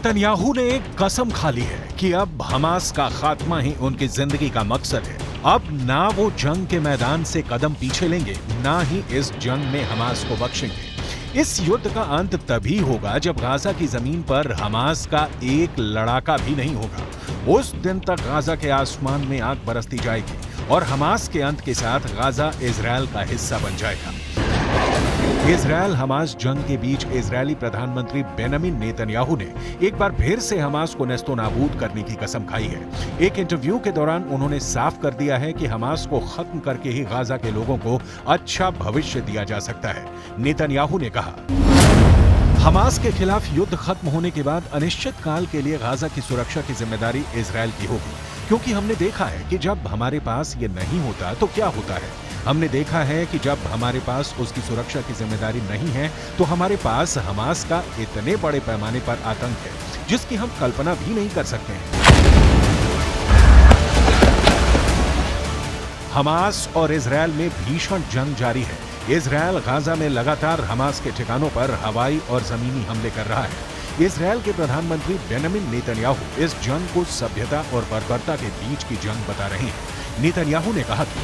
Netanyahu ने एक कसम खा ली है कि अब हमास का खात्मा ही उनकी जिंदगी का मकसद है। अब ना वो जंग के मैदान से कदम पीछे लेंगे, ना ही इस जंग में हमास को बख्शेंगे। इस युद्ध का अंत तभी होगा जब गाजा की जमीन पर हमास का एक लड़ाका भी नहीं होगा। उस दिन तक गाजा के आसमान में आग बरसती जाएगी और हमास के अंत के साथ गाजा इजरायल का हिस्सा बन जाएगा। इजरायल हमास जंग के बीच इजरायली प्रधानमंत्री बेंजामिन नेतन्याहू ने एक बार फिर से हमास को नेस्तोनाबूद करने की कसम खाई है। एक इंटरव्यू के दौरान उन्होंने साफ कर दिया है कि हमास को खत्म करके ही गाजा के लोगों को अच्छा भविष्य दिया जा सकता है। नेतन्याहू ने कहा, हमास के खिलाफ युद्ध खत्म होने के बाद अनिश्चित काल के लिए गाजा की सुरक्षा की जिम्मेदारी इजरायल की होगी, क्योंकि हमने देखा है कि जब हमारे पास ये नहीं होता तो क्या होता है। हमने देखा है कि जब हमारे पास उसकी सुरक्षा की जिम्मेदारी नहीं है तो हमारे पास हमास का इतने बड़े पैमाने पर आतंक है जिसकी हम कल्पना भी नहीं कर सकते हैं। हमास और इजरायल में भीषण जंग जारी है। इजरायल गाजा में लगातार हमास के ठिकानों पर हवाई और जमीनी हमले कर रहा है। इजरायल के प्रधानमंत्री बेंजामिन नेतन्याहू इस जंग को सभ्यता और बर्बरता के बीच की जंग बता रहे हैं। नेतन्याहू ने कहा कि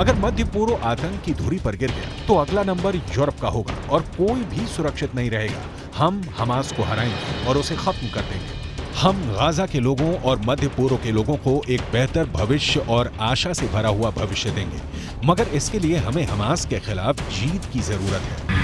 अगर मध्य पूर्व आतंक की धुरी पर गिर गया तो अगला नंबर यूरोप का होगा और कोई भी सुरक्षित नहीं रहेगा। हम हमास को हराएंगे और उसे खत्म कर देंगे। हम गाजा के लोगों और मध्य पूर्व के लोगों को एक बेहतर भविष्य और आशा से भरा हुआ भविष्य देंगे, मगर इसके लिए हमें हमास के खिलाफ जीत की जरूरत है।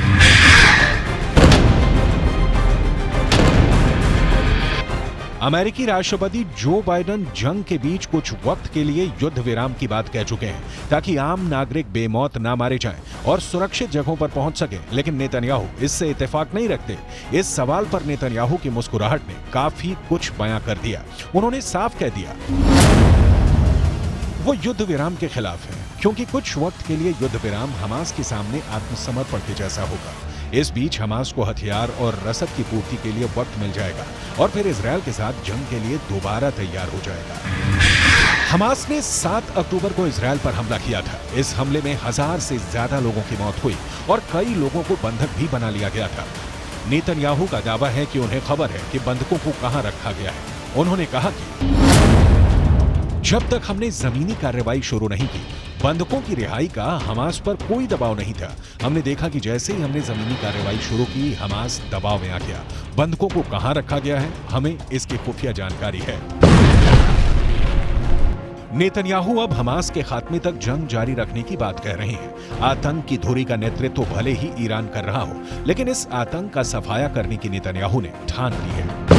अमेरिकी राष्ट्रपति जो बाइडेन जंग के बीच कुछ वक्त के लिए युद्ध विराम की बात कह चुके हैं ताकि आम नागरिक बेमौत ना मारे जाएं और सुरक्षित जगहों पर पहुंच सके, लेकिन नेतन्याहू इससे इत्तेफाक नहीं रखते। इस सवाल पर नेतन्याहू की मुस्कुराहट ने काफी कुछ बयां कर दिया। उन्होंने साफ कह दिया वो युद्ध विराम के खिलाफ है, क्योंकि कुछ वक्त के लिए युद्ध विराम हमास के सामने आत्मसमर्पण के जैसा होगा। इस बीच हमास को हथियार और रसद की पूर्ति के लिए वक्त मिल जाएगा और फिर इजरायल के साथ जंग के लिए दोबारा तैयार हो जाएगा। हमास ने 7 अक्टूबर को इजरायल पर हमला किया था। इस हमले में 1000 से ज्यादा लोगों की मौत हुई और कई लोगों को बंधक भी बना लिया गया था। नेतन्याहू का दावा है कि उन्हें खबर है कि बंधकों को कहां रखा गया है। उन्होंने कहा कि जब तक हमने जमीनी कार्रवाई शुरू नहीं की, बंधकों की रिहाई का हमास पर कोई दबाव नहीं था। हमने देखा कि जैसे ही हमने जमीनी कार्रवाई शुरू की, हमास दबाव में आ गया। बंधकों को कहां रखा गया है, हमें इसकी खुफिया जानकारी है। नेतन्याहू अब हमास के खात्मे तक जंग जारी रखने की बात कह रहे हैं। आतंक की धुरी का नेतृत्व भले ही ईरान कर रहा हो, लेकिन इस आतंक का सफाया करने की नेतन्याहू ने ठान ली है।